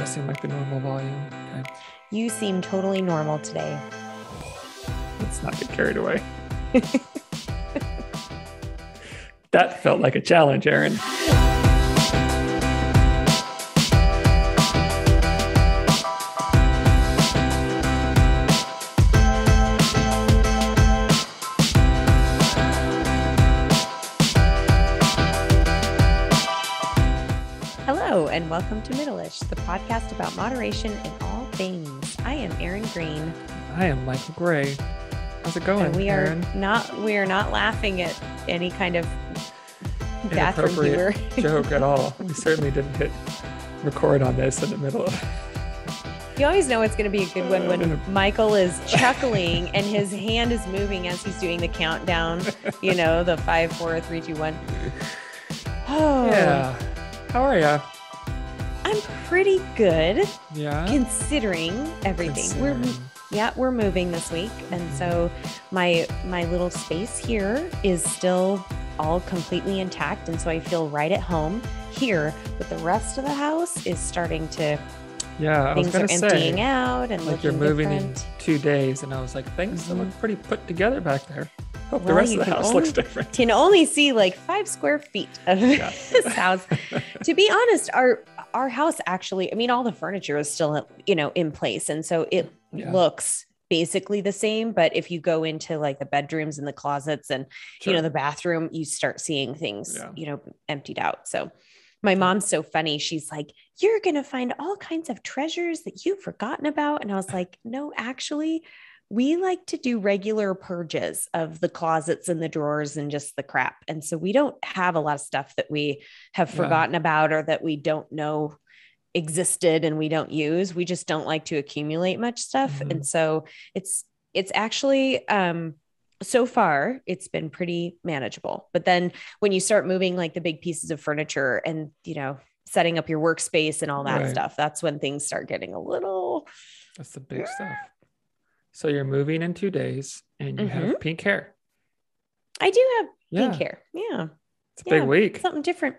I seem like the normal volume? Okay. You seem totally normal today. Let's not get carried away. That felt like a challenge, Erin. Hello, and welcome to Middleish, the podcast about moderation in all things. I am Erin Green. I am Michael Gray. How's it going, And we Erin? are not laughing at any kind of bathroom humor Inappropriate joke at all. We certainly didn't hit record on this in the middle of. You always know it's going to be a good one when Michael is chuckling and his hand is moving as he's doing the countdown. You know, the 5, 4, 3, 2, 1. Oh Yeah. How are you? I'm pretty good. Yeah. Considering everything. We're moving this week. And so my little space here is still all completely intact. And so I feel right at home here, but the rest of the house is starting to, things are emptying out and like you're moving in 2 days. And I was like, things look pretty put together back there. Hope the rest of the house looks different. Can only see like 5 square feet of this house. To be honest, our house actually, I mean, all the furniture is still, in place. And so it looks basically the same. But if you go into like the bedrooms and the closets and, the bathroom, you start seeing things, emptied out. So my mom's so funny. She's like, you're going to find all kinds of treasures that you've forgotten about. And I was like, no, actually, we like to do regular purges of the closets and the drawers and just the crap. And so we don't have a lot of stuff that we have forgotten about or that we don't know existed and we don't use. We just don't like to accumulate much stuff. Mm-hmm. And so it's actually, so far it's been pretty manageable. But then when you start moving like the big pieces of furniture and, setting up your workspace and all that stuff, that's when things start getting a little. That's the big stuff. So you're moving in 2 days and you have pink hair. I do have pink hair. Yeah. It's a big week. Something different.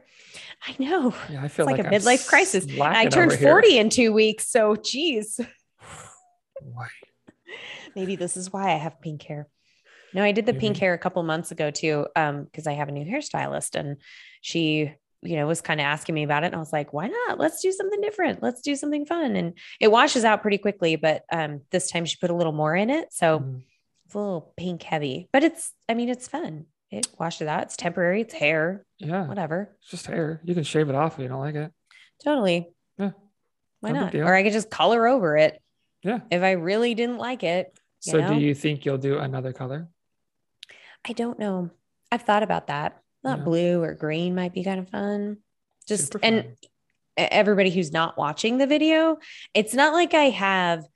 I know. Yeah, I feel it's like a I'm midlife crisis. I turned 40 in 2 weeks. So geez. Why? Maybe this is why I have pink hair. No, I did the pink hair a couple months ago too. Because I have a new hairstylist and she was kind of asking me about it. And I was like, why not? Let's do something different. Let's do something fun. And it washes out pretty quickly, but this time she put a little more in it. So it's a little pink heavy, but it's fun. It washes out. It's temporary. It's hair. Yeah. Whatever. It's just hair. You can shave it off if you don't like it. Totally. Yeah. Why not? Or I could just color over it. Yeah. If I really didn't like it. So do you think you'll do another color? I don't know. I've thought about that. Blue or green might be kind of fun. Just fun. And everybody who's not watching the video, it's not like I have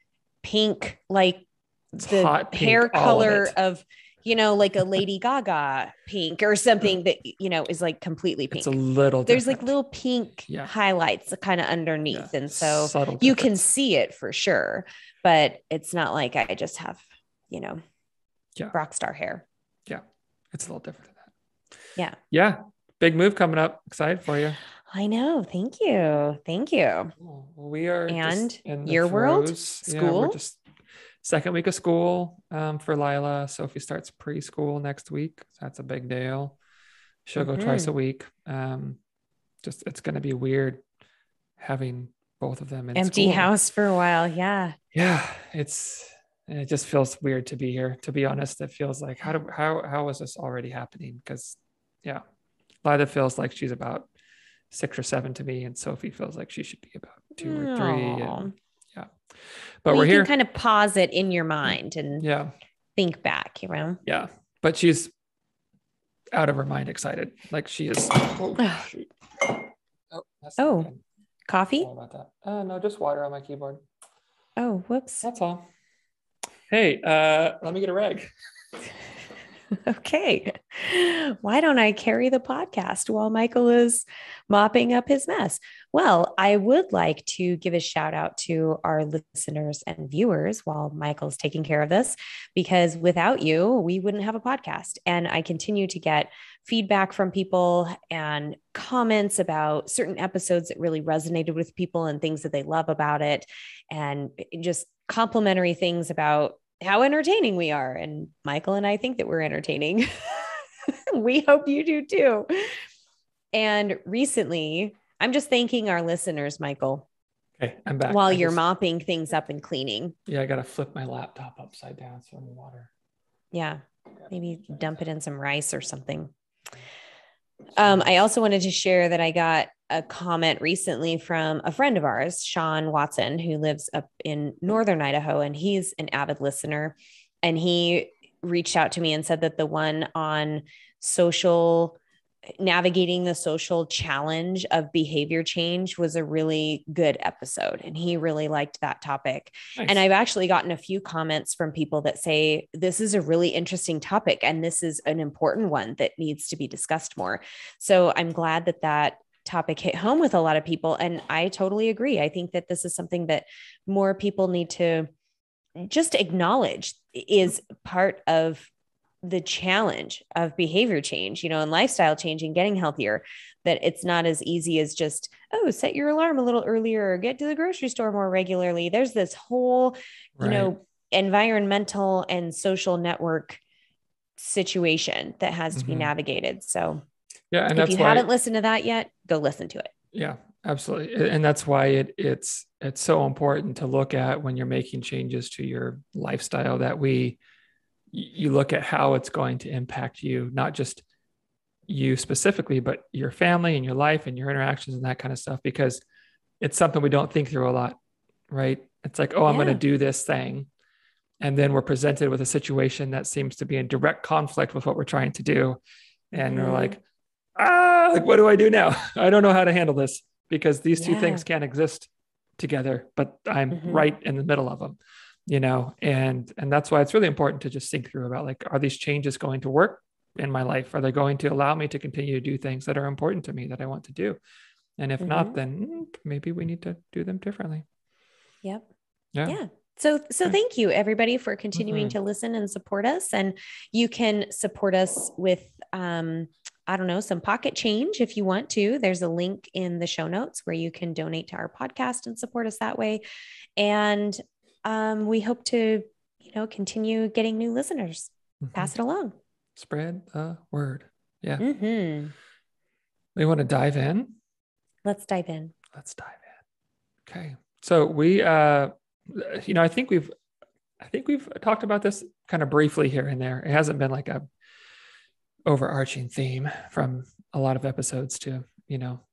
pink, like it's the hair color of, like a Lady Gaga pink or something that, is like completely pink. It's a little different. There's like little pink highlights kind of underneath. Yeah. And so you can see it for sure, but it's not like I just have, rock star hair. Yeah. It's a little different. Yeah. Big move coming up. Excited for you. I know. Thank you. Well, we are and in your world school. We're just second week of school for Lila. Sophie starts preschool next week. That's a big deal. She'll go twice a week. It's going to be weird having both of them in empty school. House for a while. Yeah. It just feels weird to be here. To be honest, it feels like how is this already happening? Because Lila feels like she's about 6 or 7 to me, and Sophie feels like she should be about 2 or 3. And, but we're here. You can kind of pause it in your mind and think back. Yeah, but she's out of her mind excited. Like she is. Coffee? Sorry about that. No, just water on my keyboard. Oh, whoops. That's all. Hey, let me get a rag. Okay. Why don't I carry the podcast while Michael is mopping up his mess? Well, I would like to give a shout out to our listeners and viewers while Michael's taking care of this, because without you, we wouldn't have a podcast. And I continue to get feedback from people and comments about certain episodes that really resonated with people and things that they love about it, and just complimentary things about how entertaining we are. And Michael and I think that we're entertaining. We hope you do too. And recently, I'm just thanking our listeners, Michael. Okay, I'm back. While you're mopping things up and cleaning. Yeah, I got to flip my laptop upside down so in the water. Yeah, maybe dump it in some rice or something. I also wanted to share that I got a comment recently from a friend of ours, Sean Watson, who lives up in Northern Idaho, and he's an avid listener. And he reached out to me and said that the one on navigating the social challenge of behavior change was a really good episode. And he really liked that topic. Nice. And I've actually gotten a few comments from people that say, this is a really interesting topic, and this is an important one that needs to be discussed more. So I'm glad that that topic hit home with a lot of people. And I totally agree. I think that this is something that more people need to just acknowledge is part of the challenge of behavior change, and lifestyle change and getting healthier, that it's not as easy as just, set your alarm a little earlier or get to the grocery store more regularly. There's this whole, environmental and social network situation that has to be navigated. So yeah. And if you haven't listened to that yet, go listen to it. Yeah, absolutely. And that's why it's so important to look at when you're making changes to your lifestyle, that you look at how it's going to impact you, not just you specifically, but your family and your life and your interactions and that kind of stuff, because it's something we don't think through a lot, right? It's like, I'm going to do this thing. And then we're presented with a situation that seems to be in direct conflict with what we're trying to do. And we're like, what do I do now? I don't know how to handle this, because these two things can't exist together, but I'm right in the middle of them. And that's why it's really important to just think through about, like, are these changes going to work in my life? Are they going to allow me to continue to do things that are important to me that I want to do? And if not, then maybe we need to do them differently. Yep. Yeah. So thank you, everybody, for continuing to listen and support us. And you can support us with, some pocket change if you want to. There's a link in the show notes where you can donate to our podcast and support us that way. And we hope to, continue getting new listeners. Pass it along. Spread the word. Yeah. We want to dive in. Let's dive in. Okay. So we, I think we've talked about this kind of briefly here and there. It hasn't been like a overarching theme from a lot of episodes to,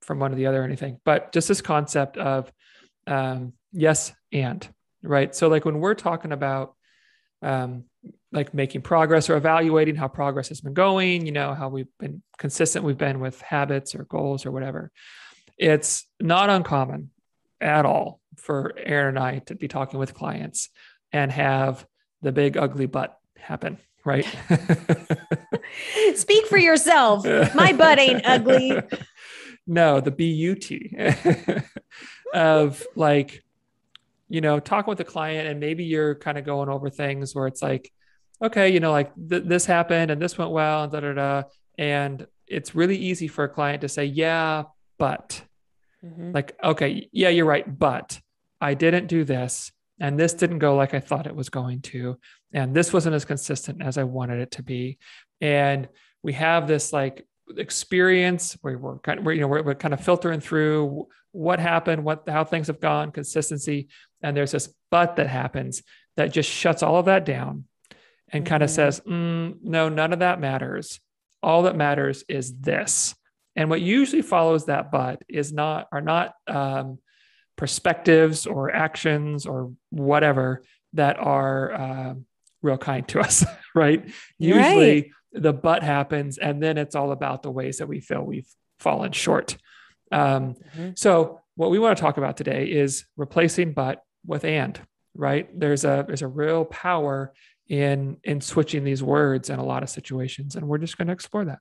from one to the other or anything, but just this concept of yes and. Right. So like when we're talking about like making progress or evaluating how progress has been going, how we've been consistent, we've been with habits or goals or whatever, it's not uncommon at all for Aaron and I to be talking with clients and have the big ugly butt happen. Right. Speak for yourself. My butt ain't ugly. No, the BUT of like, talking with the client, and maybe you're kind of going over things where it's like, okay, this happened and this went well and da, da, da. And it's really easy for a client to say, yeah, but like, okay, yeah, you're right. But I didn't do this, and this didn't go like I thought it was going to. And this wasn't as consistent as I wanted it to be. And we have this like experience where we're kind of filtering through what happened, how things have gone, consistency. And there's this but that happens that just shuts all of that down and kind of says, no, none of that matters. All that matters is this. And what usually follows that but are not perspectives or actions or whatever that are real kind to us, right? Usually the but happens, and then it's all about the ways that we feel we've fallen short. So what we want to talk about today is replacing but with and, right? There's a real power in switching these words in a lot of situations. And we're just going to explore that.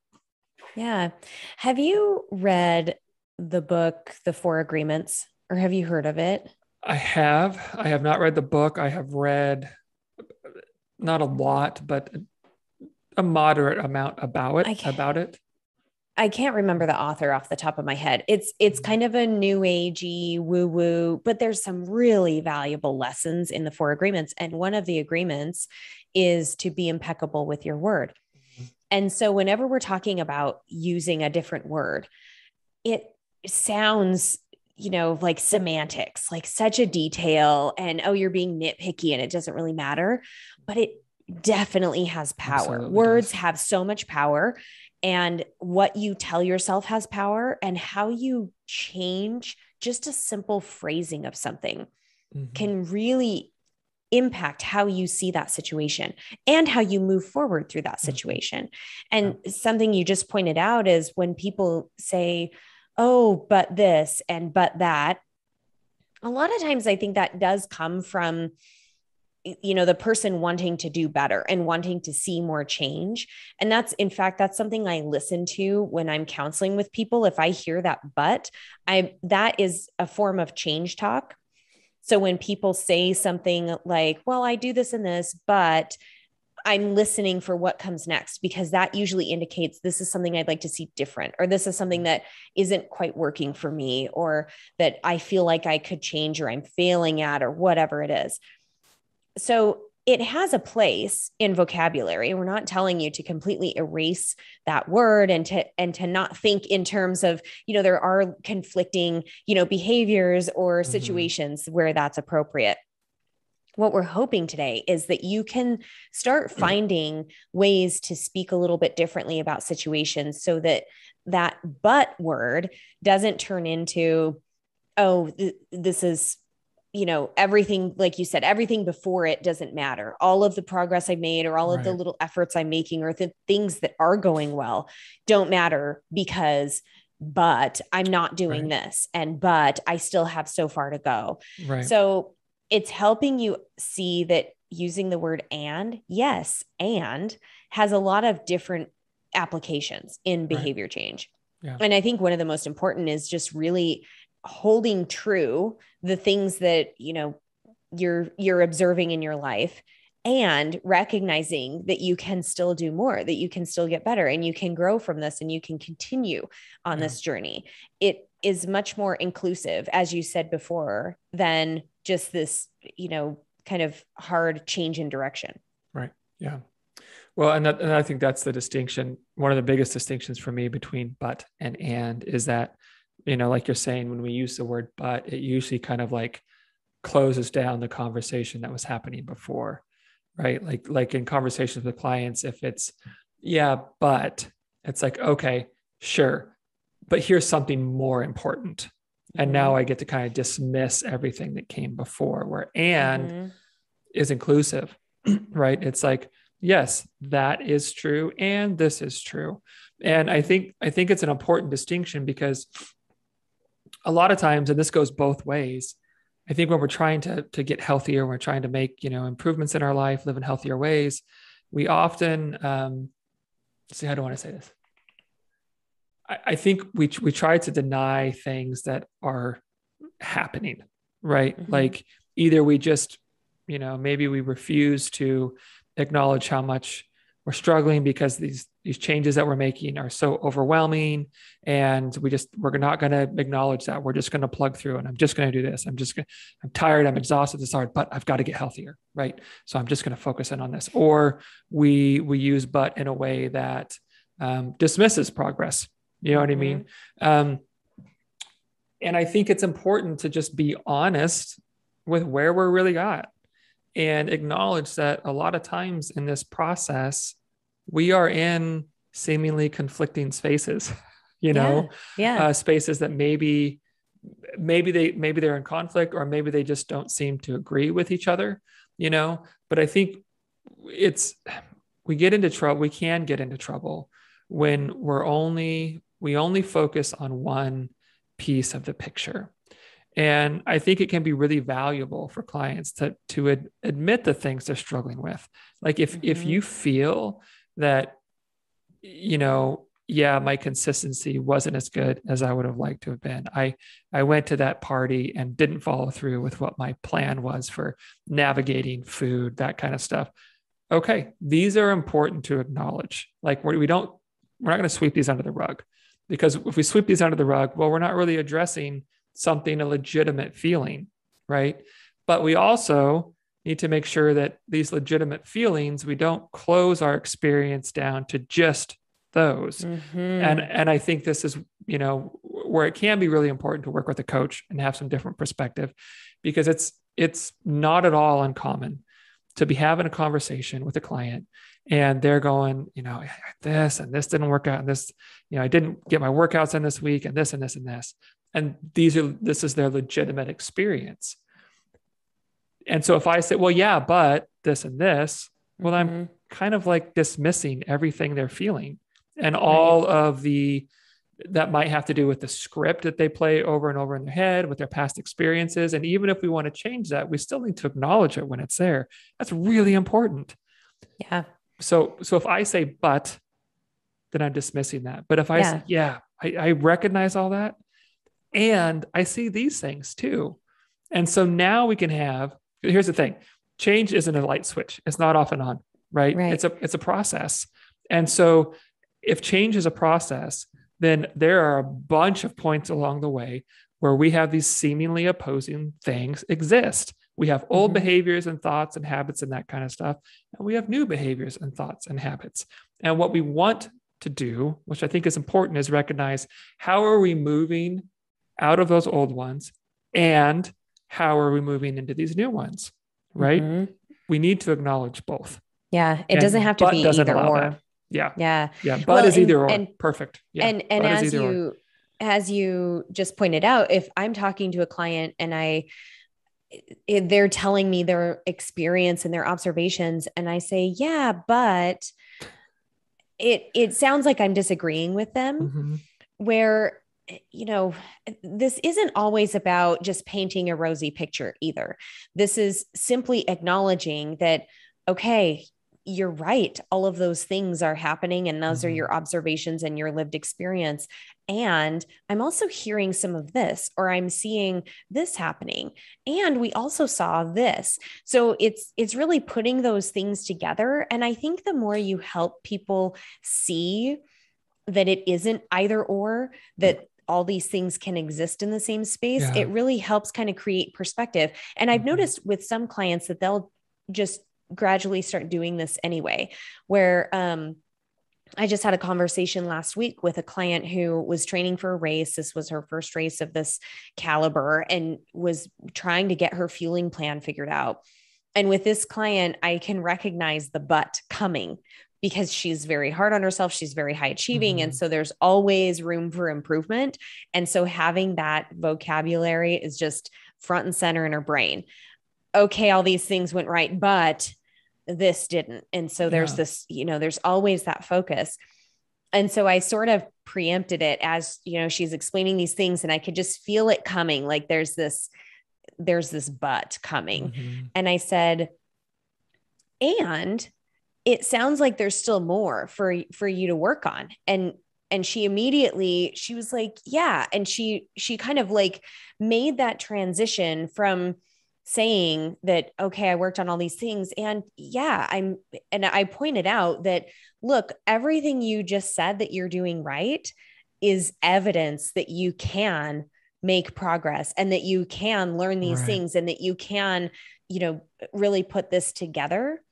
Yeah. Have you read the book, The Four Agreements, or have you heard of it? I have not read the book. I have read not a lot, but a moderate amount about it. I can't remember the author off the top of my head. It's kind of a new agey woo woo, but there's some really valuable lessons in the Four Agreements. And one of the agreements is to be impeccable with your word. And so whenever we're talking about using a different word, it sounds, like semantics, like such a detail, and oh, you're being nitpicky and it doesn't really matter, but it definitely has power. Absolutely Words does. have so much power, and what you tell yourself has power, and how you change just a simple phrasing of something can really impact how you see that situation and how you move forward through that situation. And something you just pointed out is when people say, oh, but this and but that, a lot of times I think that does come from the person wanting to do better and wanting to see more change. And that's something I listen to when I'm counseling with people. If I hear that is a form of change talk. So when people say something like, well, I do this and this, but I'm listening for what comes next, because that usually indicates this is something I'd like to see different, or this is something that isn't quite working for me, or that I feel like I could change, or I'm failing at, or whatever it is. So it has a place in vocabulary. We're not telling you to completely erase that word and to not think in terms of, there are conflicting, behaviors or situations where that's appropriate. What we're hoping today is that you can start finding ways to speak a little bit differently about situations, so that that but word doesn't turn into, oh, this is, everything, like you said, everything before it doesn't matter. All of the progress I made, or all of the little efforts I'm making, or the things that are going well don't matter, because but I'm not doing this, but I still have so far to go. So it's helping you see that using the word and has a lot of different applications in behavior change. And I think one of the most important is just really holding true the things that, you're observing in your life, and recognizing that you can still do more, that you can still get better, and you can grow from this, and you can continue on this journey. It is much more inclusive, as you said before, than just this, kind of hard change in direction. Right. Yeah. Well, and I think that's the distinction. One of the biggest distinctions for me between but and is that, like you're saying, when we use the word but, it usually kind of like closes down the conversation that was happening before, right? Like in conversations with clients, if it's, yeah, but it's like, okay, sure, but here's something more important. And now I get to kind of dismiss everything that came before, where and is inclusive, right? It's like, yes, that is true, and this is true. And I think it's an important distinction, because a lot of times, and this goes both ways, I think when we're trying to get healthier, we're trying to make, improvements in our life, live in healthier ways, we often, see, how do I want to say this? I think we try to deny things that are happening, right? Like either we just, maybe we refuse to acknowledge how much we're struggling because these changes that we're making are so overwhelming, and we're not going to acknowledge that. We're just going to plug through, and I'm just going to do this. I'm tired. I'm exhausted. It's hard, but I've got to get healthier. Right. So I'm just going to focus in on this. Or we use but in a way that dismisses progress. You know what I mean? And I think it's important to just be honest with where we're really at, and acknowledge that a lot of times in this process, we are in seemingly conflicting spaces, spaces that maybe they're in conflict, or maybe they just don't seem to agree with each other, but I think we can get into trouble when we only focus on one piece of the picture. And I think it can be really valuable for clients to admit the things they're struggling with. Like if you feel that, yeah, my consistency wasn't as good as I would have liked to have been. I went to that party and didn't follow through with what my plan was for navigating food, that kind of stuff. Okay, these are important to acknowledge. Like we're not going to sweep these under the rug, because if we sweep these under the rug, well, we're not really addressing something, a legitimate feeling, right? But we also need to make sure that these legitimate feelings, we don't close our experience down to just those. And I think this is, where it can be really important to work with a coach and have some different perspective, because it's not at all uncommon to be having a conversation with a client and they're going, this and this didn't work out, and this, I didn't get my workouts in this week, and this and this and this. And this is their legitimate experience. And so if I say, well, yeah, but this and this, well, I'm kind of like dismissing everything they're feeling and all of that might have to do with the script that they play over and over in their head with their past experiences. And even if we want to change that, we still need to acknowledge it when it's there. That's really important. Yeah. So if I say, but, then I'm dismissing that. But if I say, yeah, I recognize all that, and I see these things too. And so now we can here's the thing. Change isn't a light switch. It's not off and on, right? It's a process. And so if change is a process, then there are a bunch of points along the way where we have these seemingly opposing things exist. We have old behaviors and thoughts and habits and that kind of stuff. And we have new behaviors and thoughts and habits. And what we want to do, which I think is important, is recognize how are we moving out of those old ones and how are we moving into these new ones, right? We need to acknowledge both. Yeah. It doesn't have to be either or. That. Yeah. Yeah. Yeah. But is either or. Perfect. Yeah. And as you just pointed out, if I'm talking to a client and they're telling me their experience and their observations, and I say, yeah, but it sounds like I'm disagreeing with them, where, this isn't always about just painting a rosy picture either. This is simply acknowledging that, okay, you're right. All of those things are happening, and those are your observations and your lived experience. And I'm also hearing some of this, or I'm seeing this happening. And we also saw this. So it's really putting those things together. And I think the more you help people see that it isn't either or, that all these things can exist in the same space, it really helps kind of create perspective. And I've noticed with some clients that they'll just gradually start doing this anyway, where I just had a conversation last week with a client who was training for a race. This was her first race of this caliber, and was trying to get her fueling plan figured out. And with this client, I can recognize the but coming, because she's very hard on herself. She's very high achieving. And so there's always room for improvement. And so having that vocabulary is just front and center in her brain. Okay, all these things went right, but this didn't. And so there's this, there's always that focus. And so I sort of preempted it as, she's explaining these things, and I could just feel it coming. Like there's this but coming. And I said, and it sounds like there's still more for you to work on. And she was like, yeah. And she kind of like made that transition from saying that, okay, I worked on all these things. And I pointed out that, look, everything you just said that you're doing right is evidence that you can make progress, and that you can learn these things, and that you can, really put this together.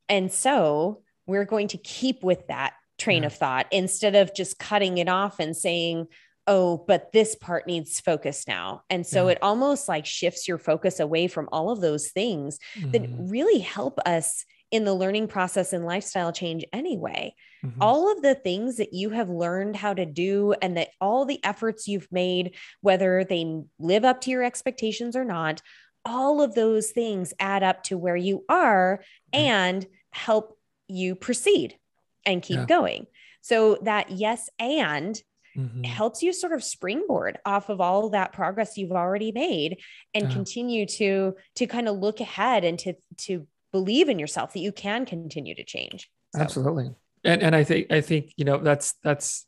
And so we're going to keep with that train of thought, instead of just cutting it off and saying, oh, but this part needs focus now. And so it almost like shifts your focus away from all of those things that really help us in the learning process and lifestyle change anyway. All of the things that you have learned how to do, and that all the efforts you've made, whether they live up to your expectations or not, all of those things add up to where you are and help you proceed and keep going. So that yes, and Mm-hmm. helps you sort of springboard off of all that progress you've already made and continue to kind of look ahead and to believe in yourself that you can continue to change. So. Absolutely. And I think, that's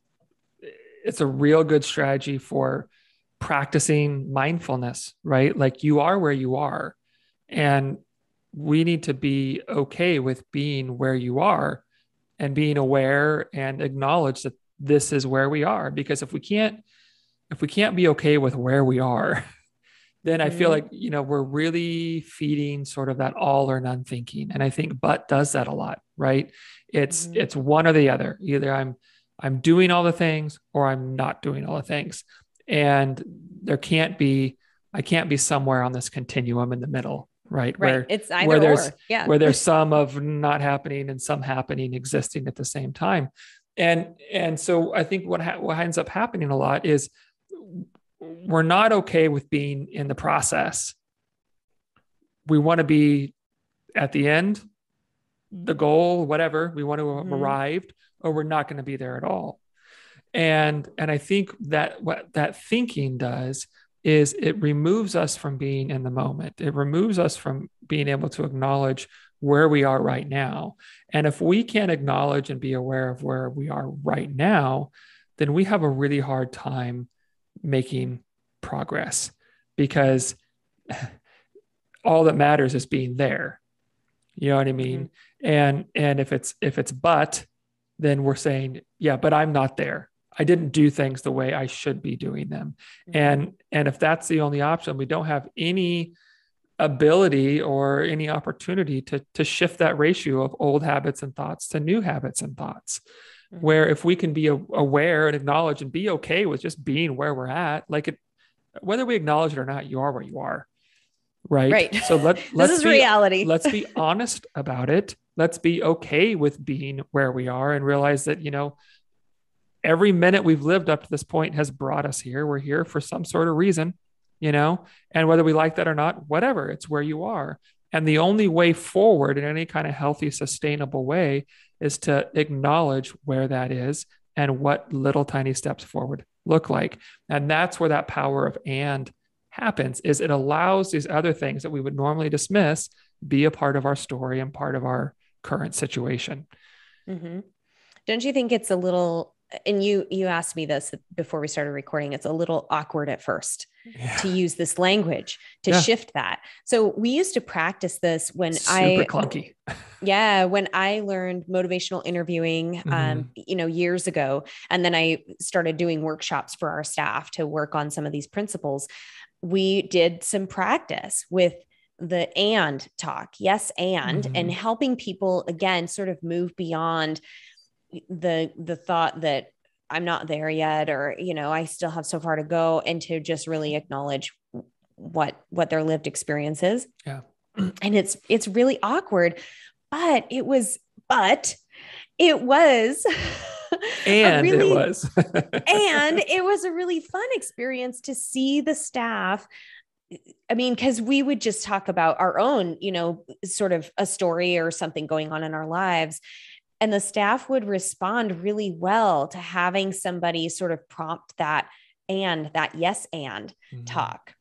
it's a real good strategy for practicing mindfulness, right? Like you are where you are, and we need to be okay with being where you are and being aware and acknowledge that this is where we are. Because if we can't be okay with where we are, then I feel like, we're really feeding sort of that all or none thinking. And I think but does that a lot, right? It's one or the other. Either I'm doing all the things or I'm not doing all the things. And I can't be somewhere on this continuum in the middle, right? Right. It's either or. Yeah. Where there's some of not happening and some happening existing at the same time. And so I think what ends up happening a lot is we're not okay with being in the process. We want to be at the end, the goal, whatever we want to have arrived, or we're not going to be there at all. And I think that what that thinking does is it removes us from being in the moment. It removes us from being able to acknowledge where we are right now. And if we can't acknowledge and be aware of where we are right now, then we have a really hard time making progress, because all that matters is being there. You know what I mean? And if it's but, then we're saying, yeah, but I'm not there. I didn't do things the way I should be doing them. And if that's the only option, we don't have any ability or any opportunity to shift that ratio of old habits and thoughts to new habits and thoughts. Where if we can be aware and acknowledge and be okay with just being where we're at, whether we acknowledge it or not, you are where you are. Right. So let's this is reality. Let's be honest about it. Let's be okay with being where we are and realize that, every minute we've lived up to this point has brought us here. We're here for some sort of reason, and whether we like that or not, whatever, it's where you are. And the only way forward in any kind of healthy, sustainable way is to acknowledge where that is and what little tiny steps forward look like. And that's where that power of and happens, is it allows these other things that we would normally dismiss be a part of our story and part of our current situation. Don't you think it's a little, and you asked me this before we started recording, it's a little awkward at first to use this language, to shift that. So we used to practice this when super clunky. When I learned motivational interviewing, years ago, and then I started doing workshops for our staff to work on some of these principles. We did some practice with the and talk, yes, and helping people again, sort of move beyond the thought that I'm not there yet, or, I still have so far to go, and to just really acknowledge what their lived experience is. Yeah. And it's really awkward, but it was and it was and it was a really fun experience to see the staff. I mean, because we would just talk about our own, sort of a story or something going on in our lives. And the staff would respond really well to having somebody sort of prompt that yes, and talk,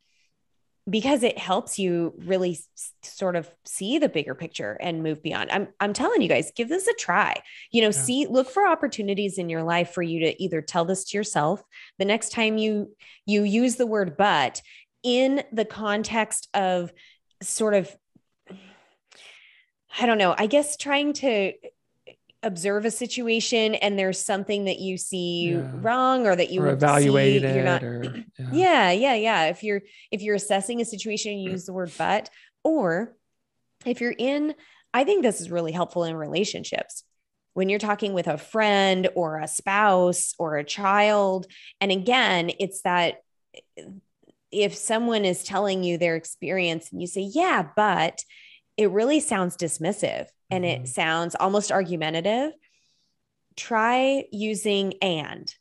because it helps you really sort of see the bigger picture and move beyond. I'm telling you guys, give this a try, look for opportunities in your life for you to either tell this to yourself the next time you use the word, but in the context of sort of, I don't know, I guess trying to observe a situation and there's something that you see wrong, or that you or evaluate see, it, you're not, or, if you're assessing a situation, you use the word but, or if you're in, I think this is really helpful in relationships when you're talking with a friend or a spouse or a child. And again, it's that if someone is telling you their experience and you say, yeah, but it really sounds dismissive and it sounds almost argumentative, try using and.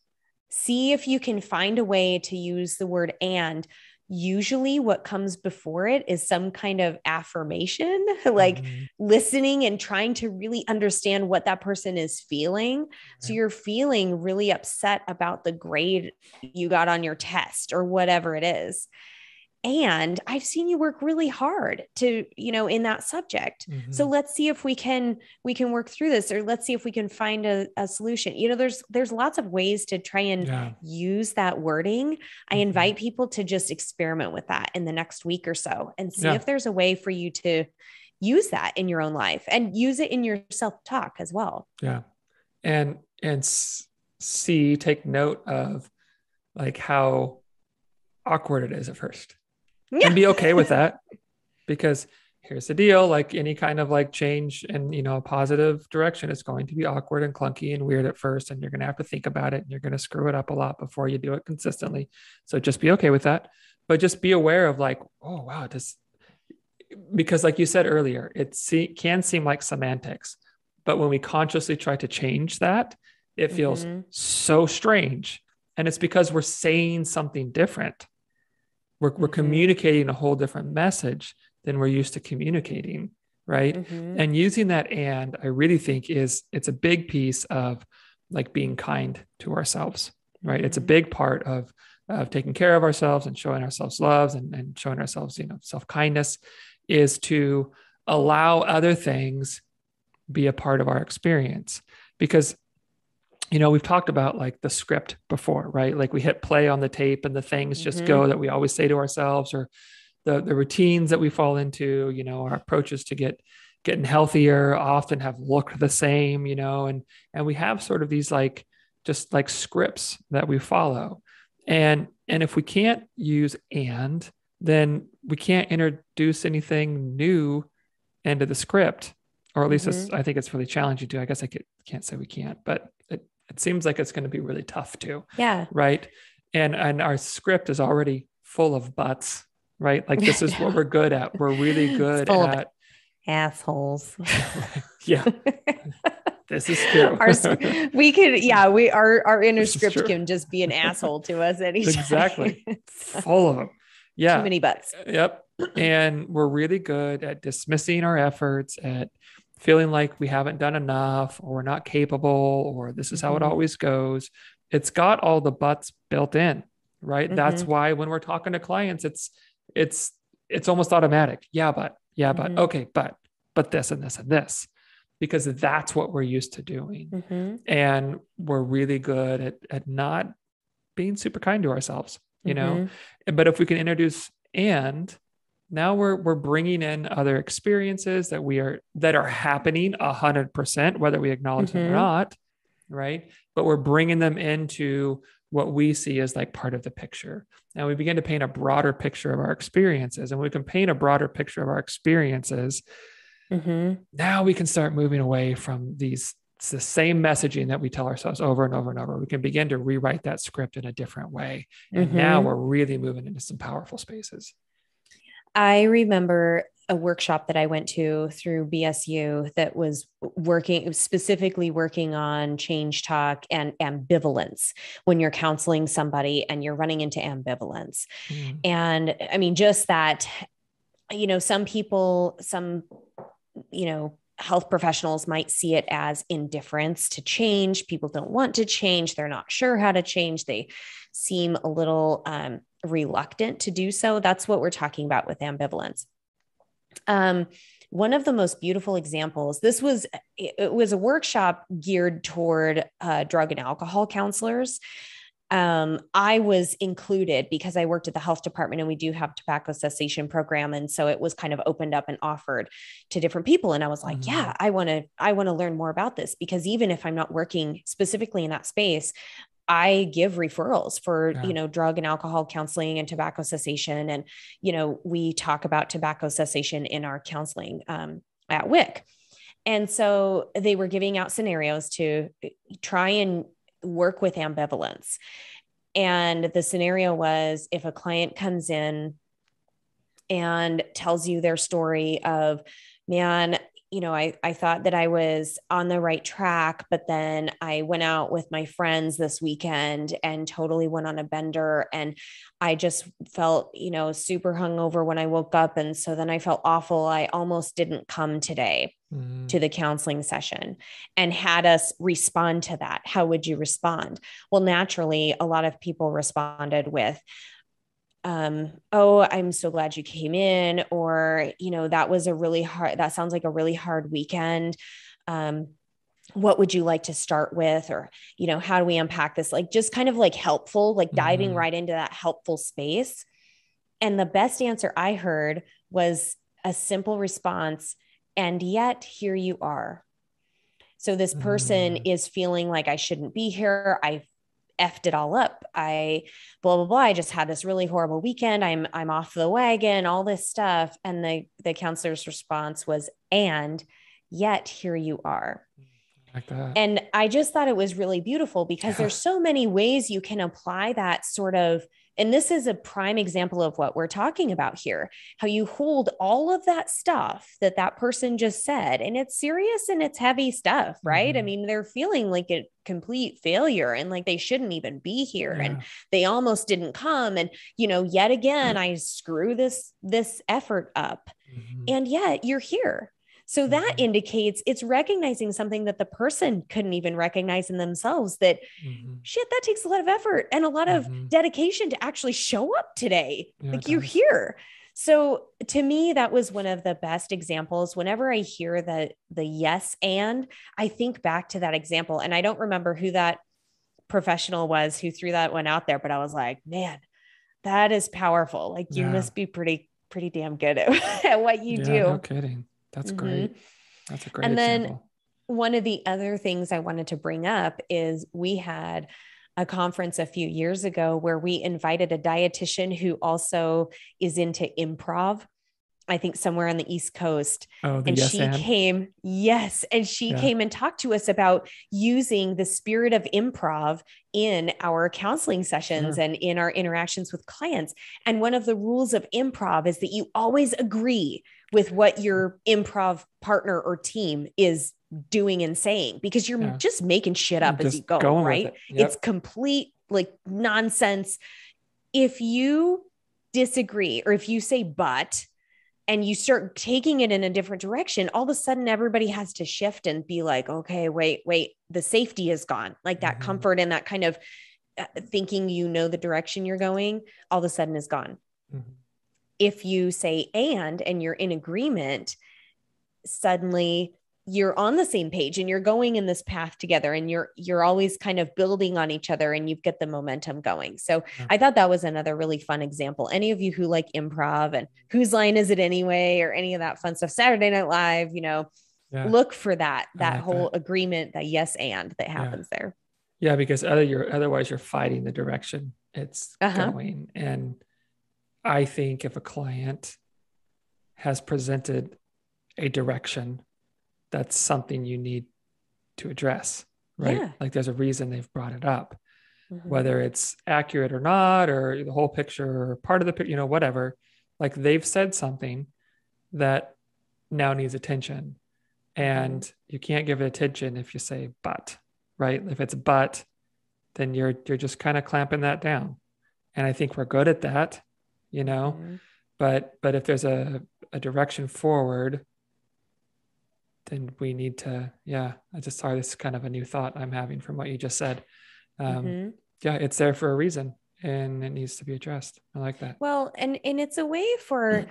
See if you can find a way to use the word and usually what comes before it is some kind of affirmation, like Mm-hmm. listening and trying to really understand what that person is feeling. So Right. you're feeling really upset about the grade you got on your test or whatever it is. And I've seen you work really hard to, in that subject. So Mm-hmm. let's see if we can work through this, or let's see if we can find a solution. There's lots of ways to try and Yeah. use that wording. I Mm-hmm. invite people to just experiment with that in the next week or so and see Yeah. if there's a way for you to use that in your own life and use it in your self-talk as well. Yeah. And see, take note of like how awkward it is at first, Yeah. and be okay with that, because here's the deal, like any kind of like change in, a positive direction, it's going to be awkward and clunky and weird at first, and you're going to have to think about it, and you're going to screw it up a lot before you do it consistently. So just be okay with that, but just be aware of like, oh wow, because like you said earlier, can seem like semantics, but when we consciously try to change that, it feels Mm-hmm. so strange. And it's because we're saying something different. We're Mm-hmm. communicating a whole different message than we're used to communicating, right? Mm-hmm. And using that, and I really think it's a big piece of like being kind to ourselves, right? It's a Mm-hmm. big part of taking care of ourselves and showing ourselves love, and showing ourselves, self-kindness, is to allow other things be a part of our experience. Because we've talked about like the script before, right? Like we hit play on the tape and the things just Mm-hmm. go that we always say to ourselves, or the routines that we fall into, our approaches to getting healthier often have looked the same, and we have sort of these like just like scripts that we follow. And if we can't use and, then we can't introduce anything new into the script, or at least Mm-hmm. I think it's really challenging to. I guess can't say we can't, but it seems like it's going to be really tough to, Yeah. right? And our script is already full of buts, right? Like this is what we're good at. We're really It's good full of at, assholes. yeah, this is true. our we could yeah we our inner This is script true. can just be an asshole to us anytime. Exactly. So, Full of them. too Yeah. many butts. Yep. And we're really good at dismissing our efforts, at feeling like we haven't done enough, or we're not capable, or this is how it Mm-hmm. always goes. It's got all the buts built in, right? That's Mm-hmm. why when we're talking to clients, it's it's almost automatic. Yeah, but Mm-hmm. okay, but this and this and this, because that's what we're used to doing. Mm-hmm. And we're really good at not being super kind to ourselves, Mm-hmm. But if we can introduce, and now we're bringing in other experiences that are happening 100%, whether we acknowledge them or Mm-hmm. not, right? But we're bringing them into what we see as like part of the picture. Now we begin to paint a broader picture of our experiences, and we can paint a broader picture of our experiences. Mm-hmm. Now we can start moving away from it's the same messaging that we tell ourselves over and over and over. We can begin to rewrite that script in a different way. And now Mm-hmm. we're really moving into some powerful spaces. I remember a workshop that I went to through BSU that was specifically working on change talk and ambivalence when you're counseling somebody and you're running into ambivalence. Mm, And I mean, just that, some people, health professionals might see it as indifference to change. People don't want to change. They're not sure how to change. They seem a little reluctant to do so. That's what we're talking about with ambivalence. One of the most beautiful examples, it was a workshop geared toward drug and alcohol counselors. I was included because I worked at the health department, and we do have tobacco cessation program. And so it was kind of opened up and offered to different people. And I was like, mm, yeah, I want to learn more about this, because even if I'm not working specifically in that space, I give referrals for, yeah. drug and alcohol counseling and tobacco cessation. And, we talk about tobacco cessation in our counseling at WIC. And so they were giving out scenarios to try and work with ambivalence. And the scenario was, if a client comes in and tells you their story of, man, I thought that I was on the right track, but then I went out with my friends this weekend and totally went on a bender. And I just felt, super hungover when I woke up. And so then I felt awful. I almost didn't come today to the counseling session, and had us respond to that. How would you respond? Well, naturally, a lot of people responded with, oh, I'm so glad you came in, or, that sounds like a really hard weekend. What would you like to start with? Or, how do we unpack this? Like, just kind of like helpful, like diving right into that helpful space. And the best answer I heard was a simple response. And yet here you are. So this person is feeling like I shouldn't be here. I effed it all up. I blah, blah, blah. I just had this really horrible weekend. I'm off the wagon, all this stuff. And the counselor's response was, and yet here you are. Like that. And I just thought it was really beautiful, because there's so many ways you can apply that sort of, and this is a prime example of what we're talking about here, how you hold all of that stuff that person just said, and it's serious and it's heavy stuff, right? I mean, they're feeling like a complete failure and like they shouldn't even be here. And they almost didn't come. And, yet again, I screw this effort up, and yet you're here. So that indicates it's recognizing something that the person couldn't even recognize in themselves, that shit, that takes a lot of effort and a lot of dedication to actually show up today. Like, you're here. So to me, that was one of the best examples. Whenever I hear the yes, and I think back to that example, and I don't remember who that professional was who threw that one out there, but I was like, man, that is powerful. Like, you must be pretty damn good at what you do. No kidding. That's great. That's a great example. Then one of the other things I wanted to bring up is we had a conference a few years ago where we invited a dietitian who also is into improv, I think somewhere on the East Coast. Oh, and yes, she came. Yes. And she came and talked to us about using the spirit of improv in our counseling sessions and in our interactions with clients. And one of the rules of improv is that you always agree with what your improv partner or team is doing and saying, because you're just making shit up as you go, right? It's complete like nonsense. If you disagree, or if you say, but, and you start taking it in a different direction, all of a sudden everybody has to shift and be like, okay, wait, the safety is gone. Like that comfort and that kind of thinking, the direction you're going, all of a sudden is gone. If you say, and you're in agreement, suddenly you're on the same page and you're going in this path together, and you're always kind of building on each other, and you get the momentum going. So I thought that was another really fun example. Any of you who like improv and Whose Line Is It Anyway, or any of that fun stuff, Saturday Night Live, look for that whole agreement, that yes, and that happens there. Yeah. Because otherwise you're fighting the direction it's going. And I think if a client has presented a direction, that's something you need to address, right? Yeah. Like there's a reason they've brought it up, whether it's accurate or not, or the whole picture or part of the picture, whatever. Like they've said something that now needs attention, and you can't give it attention if you say but, right? If it's but, then you're just kind of clamping that down. And I think we're good at that, but if there's a direction forward, then we need to, sorry, this is kind of a new thought I'm having from what you just said. It's there for a reason, and it needs to be addressed. I like that. Well, and it's a way for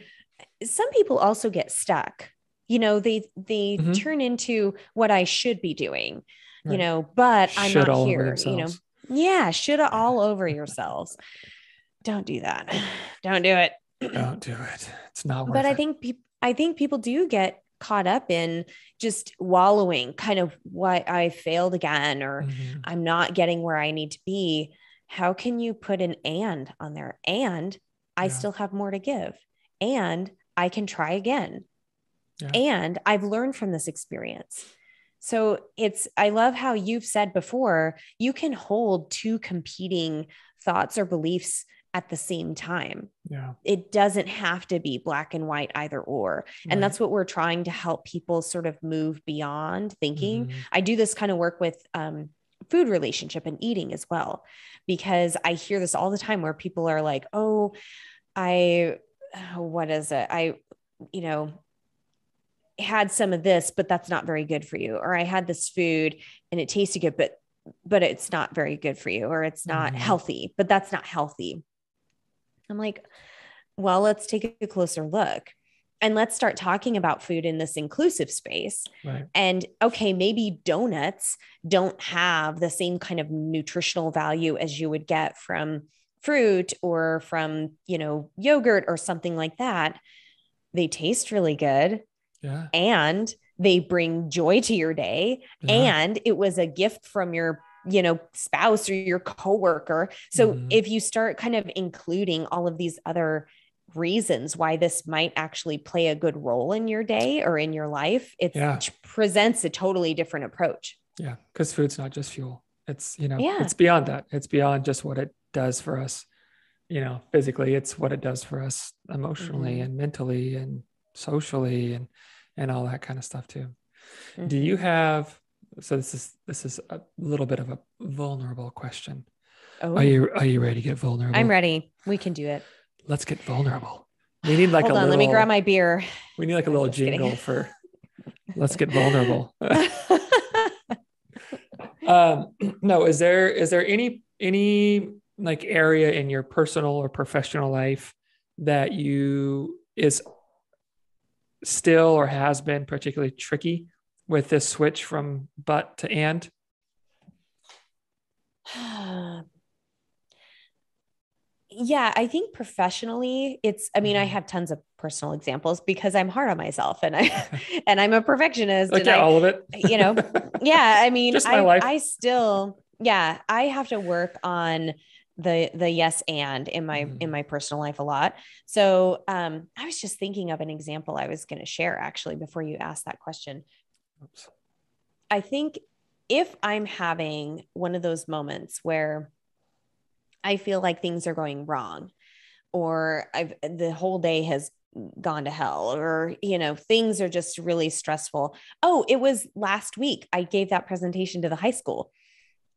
some people also get stuck, they turn into what I should be doing, but I'm should not here, shoulda all over yourselves. Don't do that. Don't do it. Don't do it. It's not worth but it. I think people do get caught up in just wallowing, kind of why I failed again, or I'm not getting where I need to be. How can you put an and on there? And I still have more to give, and I can try again. And I've learned from this experience. So I love how you've said before, you can hold two competing thoughts or beliefs at the same time. Yeah. It doesn't have to be black and white, either or. And that's what we're trying to help people sort of move beyond thinking. I do this kind of work with food relationship and eating as well, because I hear this all the time where people are like, oh, what is it? You know, had some of this, but that's not very good for you. Or I had this food and it tasted good, but it's not very good for you. Or it's not healthy, but that's not healthy. I'm like, well, let's take a closer look and let's start talking about food in this inclusive space. Right. And okay, maybe donuts don't have the same kind of nutritional value as you would get from fruit or from, you know, yogurt or something like that. They taste really good. Yeah. And they bring joy to your day. Yeah. And it was a gift from your, you know, spouse or your coworker. So if you start kind of including all of these other reasons why this might actually play a good role in your day or in your life, it presents a totally different approach. Yeah. Because food's not just fuel. It's, you know, it's beyond that. It's beyond just what it does for us, you know, physically. It's what it does for us emotionally and mentally and socially and all that kind of stuff too. Do you have, so this is a little bit of a vulnerable question. Oh. Are you ready to get vulnerable? I'm ready. We can do it. Let's get vulnerable. We need like Hold on, let me grab my beer. We need like a little jingle for let's get vulnerable. No, is there any like area in your personal or professional life that is still or has been particularly tricky with this switch from but to and? Yeah, I think professionally I have tons of personal examples because I'm hard on myself and I'm a perfectionist. Okay, all of it. You know, yeah. I mean, just my life. I have to work on the yes and in my personal life a lot. So I was just thinking of an example I was going to share actually before you asked that question. Oops. I think if I'm having one of those moments where I feel like things are going wrong, or the whole day has gone to hell, or, you know, things are just really stressful. Oh, it was last week. I gave that presentation to the high school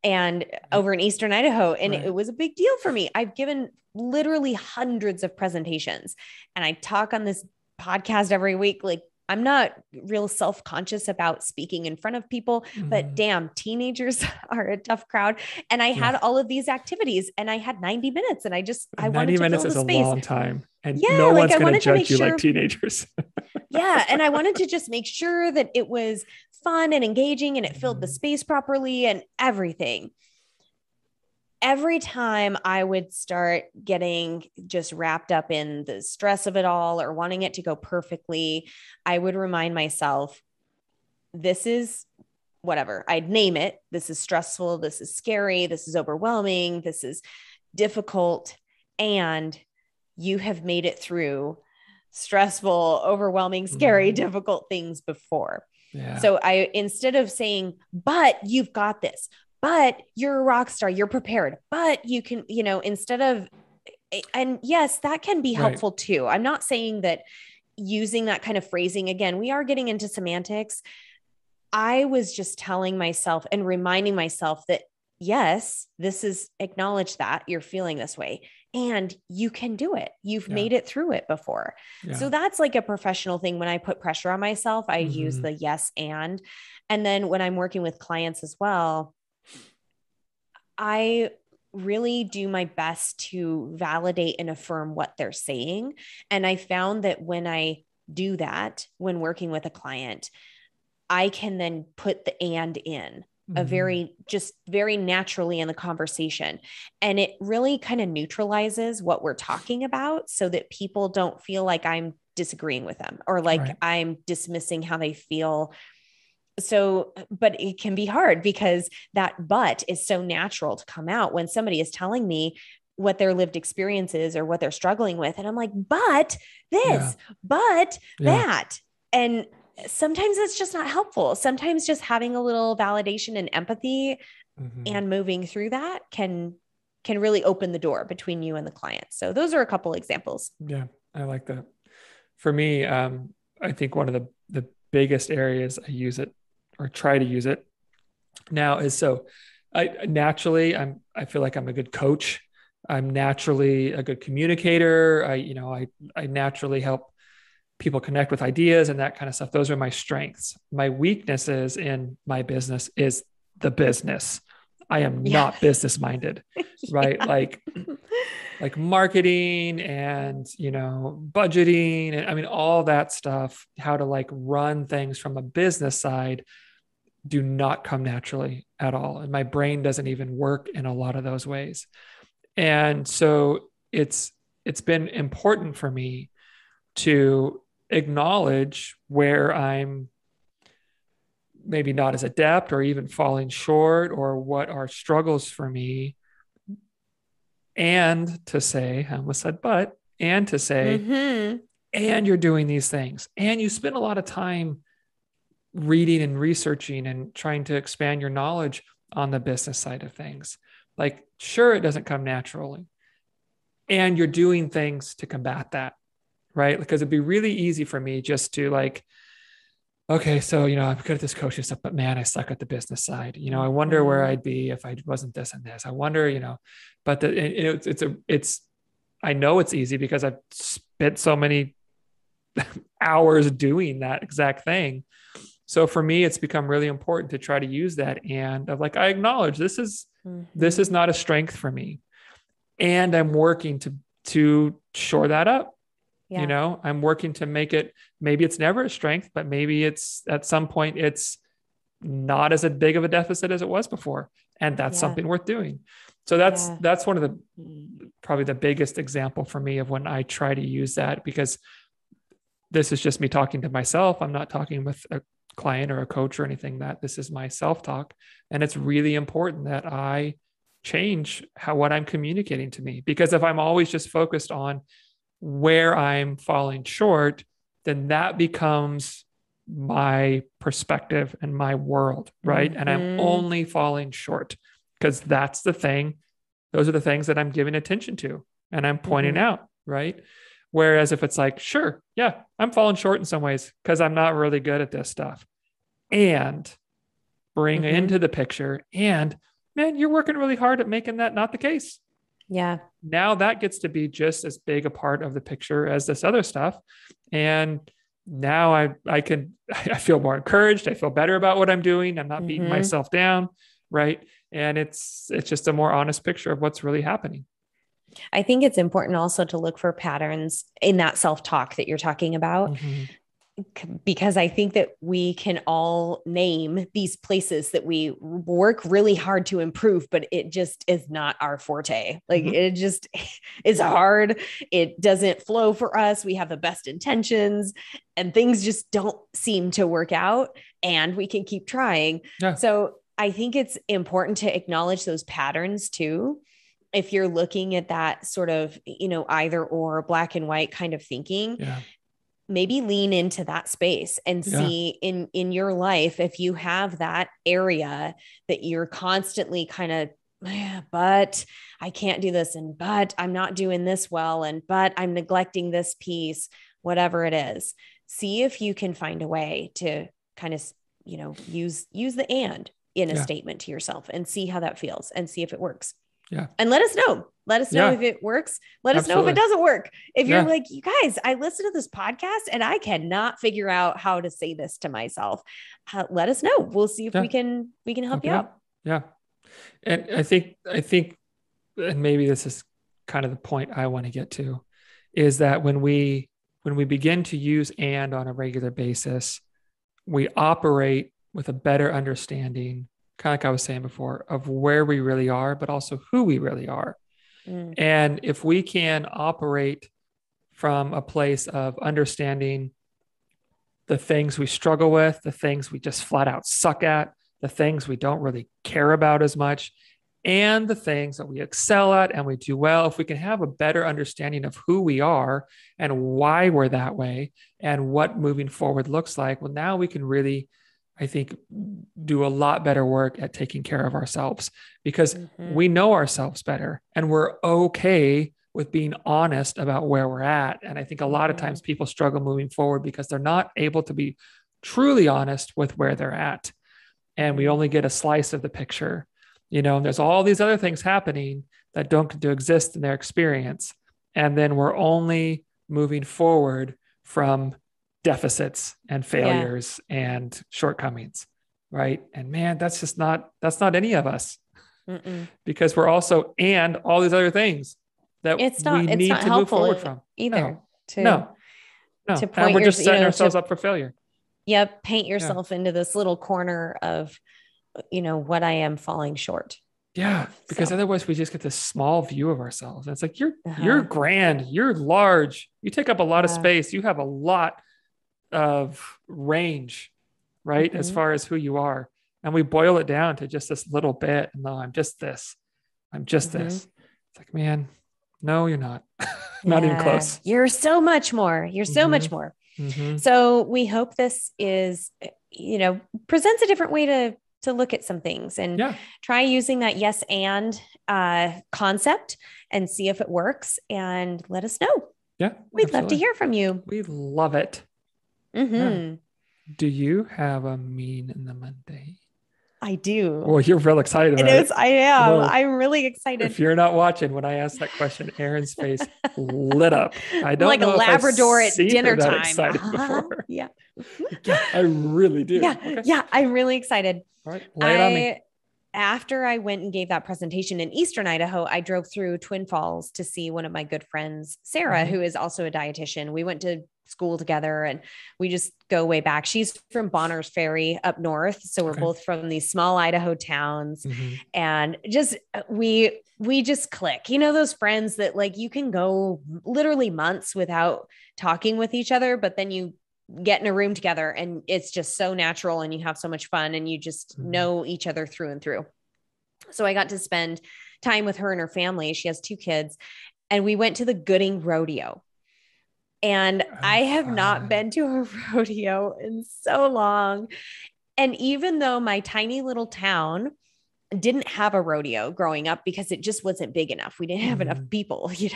and over in Eastern Idaho. And it was a big deal for me. I've given literally hundreds of presentations and I talk on this podcast every week. Like, I'm not real self-conscious about speaking in front of people, but damn, teenagers are a tough crowd. And I had all of these activities and I had 90 minutes and I wanted to fill the space. 90 minutes is a long time. And no one's going to judge you like teenagers. Yeah. And I wanted to just make sure that it was fun and engaging and it filled the space properly and everything. Every time I would start getting just wrapped up in the stress of it all or wanting it to go perfectly, I would remind myself, this is whatever, I'd name it. This is stressful. This is scary. This is overwhelming. This is difficult. And you have made it through stressful, overwhelming, scary, difficult things before. Yeah. So instead of saying, but you've got this, but you're a rock star, you're prepared, but you can, you know, instead of, and yes, that can be helpful too. I'm not saying that using that kind of phrasing, again, we are getting into semantics. I was just telling myself and reminding myself that, yes, this is acknowledge that you're feeling this way and you can do it. You've made it through it before. Yeah. So that's like a professional thing. When I put pressure on myself, I use the yes. And then when I'm working with clients as well, I really do my best to validate and affirm what they're saying. And I found that when I do that, when working with a client, I can then put the and in very naturally in the conversation. And it really kind of neutralizes what we're talking about so that people don't feel like I'm disagreeing with them or like I'm dismissing how they feel. So, but it can be hard because that but is so natural to come out when somebody is telling me what their lived experience is or what they're struggling with. And I'm like, but this, but that. And sometimes it's just not helpful. Sometimes just having a little validation and empathy and moving through that can can really open the door between you and the client. So those are a couple examples. Yeah, I like that. For me, I think one of the biggest areas I use it or try to use it now is so I feel like I'm a good coach. I'm naturally a good communicator. I naturally help people connect with ideas and that kind of stuff. Those are my strengths. My weaknesses in my business is the business. I am not business minded, right? Like marketing and, budgeting. And I mean, all that stuff, how to like run things from a business side do not come naturally at all. And my brain doesn't even work in a lot of those ways. And so it's been important for me to acknowledge where I'm maybe not as adept or even falling short or what are struggles for me. And to say, I almost said, and to say, and you're doing these things. And you spend a lot of time reading and researching and trying to expand your knowledge on the business side of things. Like, sure, it doesn't come naturally. And you're doing things to combat that, right? Because it'd be really easy for me just to like, okay, so, I'm good at this coaching stuff, but man, I suck at the business side. I wonder where I'd be if I wasn't this and this. I wonder, but I know it's easy because I've spent so many hours doing that exact thing. So for me, it's become really important to try to use that. And of like, I acknowledge this is not a strength for me. And I'm working to shore that up. Yeah. I'm working to make it, maybe it's never a strength, but maybe it's at some point, it's not as big of a deficit as it was before. And that's something worth doing. So that's one of probably the biggest example for me of when I try to use that, because this is just me talking to myself. I'm not talking with a client or a coach or anything. That this is my self-talk. And it's really important that I change what I'm communicating to me, because if I'm always just focused on where I'm falling short, then that becomes my perspective and my world, right? And I'm only falling short because those are the things that I'm giving attention to and I'm pointing out, right? Whereas if it's like, sure, yeah, I'm falling short in some ways because I'm not really good at this stuff, and bring into the picture, and man, you're working really hard at making that not the case. Yeah. Now that gets to be just as big a part of the picture as this other stuff. And now I feel more encouraged. I feel better about what I'm doing. I'm not beating myself down. Right. And it's just a more honest picture of what's really happening. I think it's important also to look for patterns in that self-talk that you're talking about. Because I think that we can all name these places that we work really hard to improve, but it just is not our forte. Like it just is hard. It doesn't flow for us. We have the best intentions and things just don't seem to work out, and we can keep trying. Yeah. So I think it's important to acknowledge those patterns too. If you're looking at that sort of, either or black and white kind of thinking, maybe lean into that space and see in your life, if you have that area that you're constantly kind of, but I can't do this, and but I'm not doing this well, and but I'm neglecting this piece, whatever it is. See if you can find a way to kind of, use the and in a statement to yourself and see how that feels and see if it works. Yeah. And let us know. Let us know if it works. Let us know if it doesn't work. If you're like, you guys, I listened to this podcast and I cannot figure out how to say this to myself. Let us know. We'll see if we can help you out. Yeah. And I think, and maybe this is kind of the point I want to get to, is that when we begin to use and on a regular basis, we operate with a better understanding, kind of like I was saying before, of where we really are, but also who we really are. And if we can operate from a place of understanding the things we struggle with, the things we just flat out suck at, the things we don't really care about as much, and the things that we excel at and we do well, if we can have a better understanding of who we are and why we're that way and what moving forward looks like, well, now we can really, I think, do a lot better work at taking care of ourselves because Mm-hmm. we know ourselves better and we're okay with being honest about where we're at. And I think a lot of Mm-hmm. times people struggle moving forward because they're not able to be truly honest with where they're at. And we Mm-hmm. only get a slice of the picture, and there's all these other things happening that don't get to exist in their experience. And then we're only moving forward from deficits and Yeah. failures and shortcomings. Right. And man, that's not any of us Mm-mm. because we're also, and all these other things that we It's need not to move forward helpful from. either No, to no, no. And point we're your, just setting ourselves to, up for failure. yeah, paint Yeah. yourself into this little corner of, what I am falling short Yeah, of. because So, otherwise we just get this small view of ourselves. And it's like you're uh-huh. grand, you're large, you take up a lot of Yeah. space, you have a lot of range, right? As Mm-hmm. far as who you are. And we boil it down to just this little bit. No, I'm just this. I'm just Mm-hmm. this. It's like, man, no, you're not. Not even Yeah. close. You're so much more. You're so Mm-hmm. much more. Mm-hmm. So we hope this is, presents a different way to look at some things and Yeah. try using that yes and concept and see if it works and let us know. Yeah. We'd love to Absolutely. hear from you. We love it. Mm-hmm. Yeah. Do you have a mean in the Monday? I do. Well, you're real excited It about it. is. I am. Well, I'm really excited. if you're not watching, when I asked that question, Aaron's face lit up. I I'm don't like a know if I've Labrador at seen her dinner that time. excited before. Yeah. Yeah, I really do. Yeah. Okay. Yeah. I'm really excited. All right. Lay it on me. After I went and gave that presentation in Eastern Idaho, I drove through Twin Falls to see one of my good friends, Sarah, who is also a dietitian. We went to school together and we just go way back. She's from Bonners Ferry up north. So we're both from these small Idaho towns and just, we just click, those friends that like you can go literally months without talking with each other, but then you get in a room together and it's just so natural and you have so much fun and you just know each other through and through. So I got to spend time with her and her family. She has 2 kids and we went to the Gooding Rodeo. And I have not been to a rodeo in so long. And even though my tiny little town didn't have a rodeo growing up because it just wasn't big enough. We didn't have enough people, we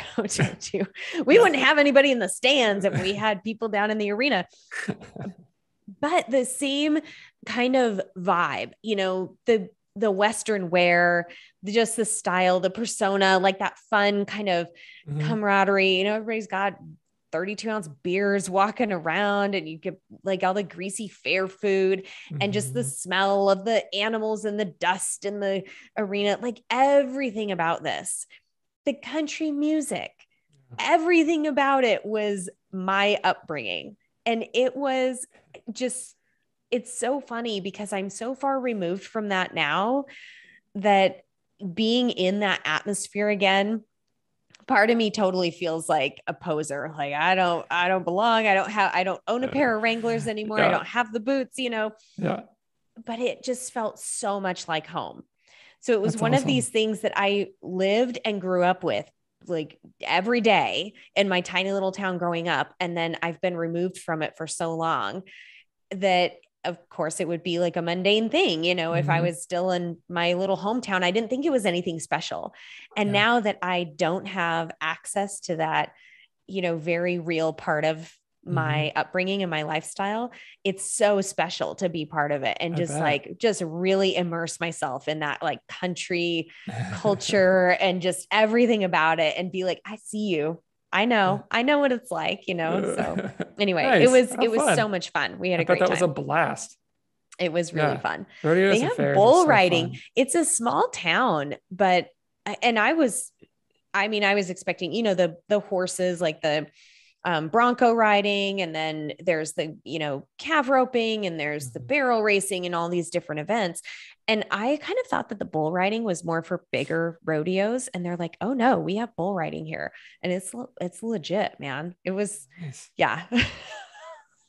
wouldn't have anybody in the stands if we had people down in the arena. But the same kind of vibe, the Western wear, just the style, the persona, like that fun kind of camaraderie, everybody's got 32-ounce beers walking around and you get like all the greasy fair food and just the smell of the animals and the dust in the arena, like everything about this, the country music, everything about it was my upbringing. And it was just, it's so funny because I'm so far removed from that now that being in that atmosphere again, part of me totally feels like a poser. Like I don't belong. I don't own a pair of Wranglers anymore. I don't have the boots, Yeah. But it just felt so much like home. So it was That's one awesome. of these things that I lived and grew up with like every day in my tiny little town growing up. And then I've been removed from it for so long that of course it would be like a mundane thing, if I was still in my little hometown, I didn't think it was anything special. And now that I don't have access to that, very real part of my upbringing and my lifestyle, it's so special to be part of it and just really immerse myself in that like country culture and just everything about it and be like, I see you. I know what it's like, so anyway, Nice. it was so much fun. We had a great time. That was a blast. It was really fun. Rodeos they and have fairs bull so riding. fun. It's a small town, but, and I was expecting, the horses, like the bronco riding. And then there's the, calf roping and there's the barrel racing and all these different events. And I kind of thought that the bull riding was more for bigger rodeos. And they're like, oh no, we have bull riding here. And it's legit, man. It was, nice. Yeah.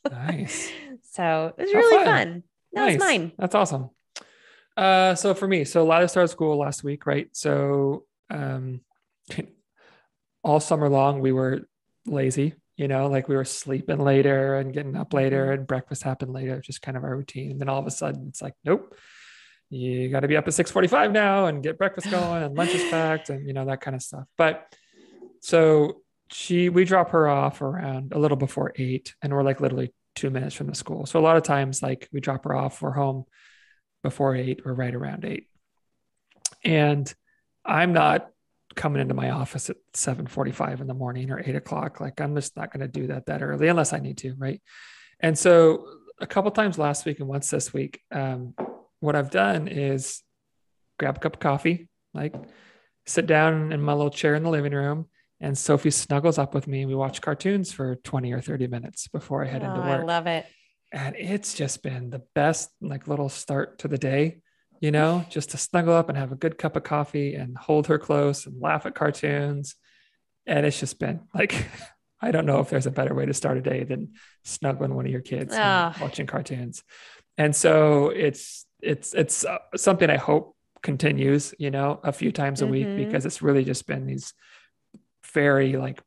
Nice. So it was really fun. That was mine. That's awesome. So for me, Lila started school last week, right? So all summer long we were lazy like we were sleeping later and getting up later Mm-hmm. and breakfast happened later, just kind of our routine. And then all of a sudden it's like, nope, you got to be up at 6:45 now and get breakfast going and lunch is packed and, that kind of stuff. But so we drop her off around a little before 8 and we're like literally 2 minutes from the school. So a lot of times like we drop her off, we're home before 8 or right around 8. And I'm not coming into my office at 7:45 in the morning or 8 o'clock. Like I'm just not going to do that early unless I need to. Right. And so a couple times last week and once this week, what I've done is grab a cup of coffee, like sit down in my little chair in the living room, and Sophie snuggles up with me and we watch cartoons for 20 or 30 minutes before I head into work. I love it. And it's just been the best like little start to the day, just to snuggle up and have a good cup of coffee and hold her close and laugh at cartoons. And it's just been like, I don't know if there's a better way to start a day than snuggling one of your kids and watching cartoons. And so it's something I hope continues, a few times a week, because it's really just been these very like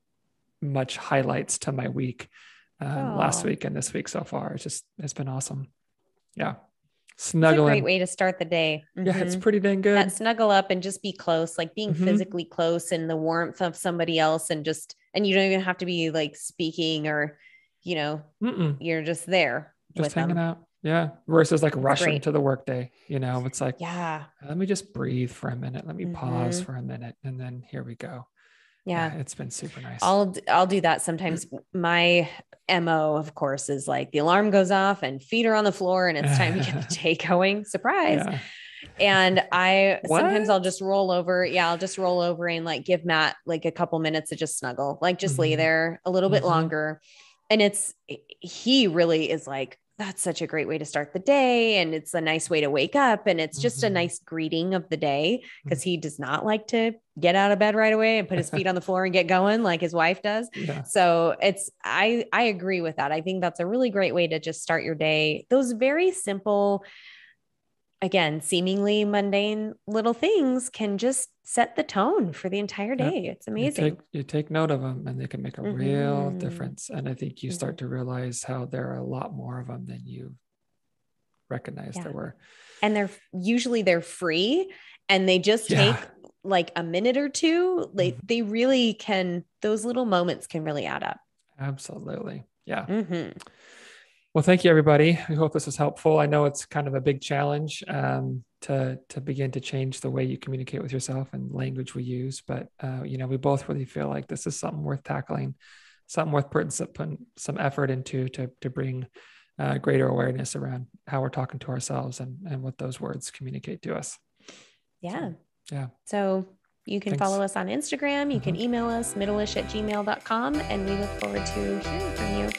much highlights to my week last week and this week so far. It's been awesome. Yeah. Snuggling. It's a great way to start the day. Yeah, it's pretty dang good. That snuggle up and just be close, like being physically close in the warmth of somebody else and you don't even have to be like speaking or, you're just there. Just hanging out. Yeah. Versus like rushing to the workday, it's like, let me just breathe for a minute. Let me pause for a minute. And then here we go. Yeah. It's been super nice. I'll do that sometimes. My MO, of course, is like the alarm goes off and feet are on the floor and it's time to get the day going. Surprise. Yeah. And sometimes I'll just roll over. Yeah. I'll just roll over and like give Matt like a couple minutes to just snuggle, like just lay there a little bit longer. And he really is like, that's such a great way to start the day. And it's a nice way to wake up. And it's just a nice greeting of the day because he does not like to get out of bed right away and put his feet on the floor and get going like his wife does. Yeah. So I agree with that. I think that's a really great way to just start your day. Those very simple, again, seemingly mundane little things can just set the tone for the entire day. Yeah. It's amazing. You take note of them and they can make a real difference. And I think you start to realize how there are a lot more of them than you recognized there were. And they're free and they just take like a minute or two. Like they really can, those little moments can really add up. Absolutely. Yeah. Well, thank you, everybody. We hope this was helpful. I know it's kind of a big challenge to begin to change the way you communicate with yourself and language we use. But, we both really feel like this is something worth tackling, something worth putting some effort into to bring greater awareness around how we're talking to ourselves and what those words communicate to us. Yeah. Yeah. So you can follow us on Instagram. You can email us, middleish@gmail.com. And we look forward to hearing from you.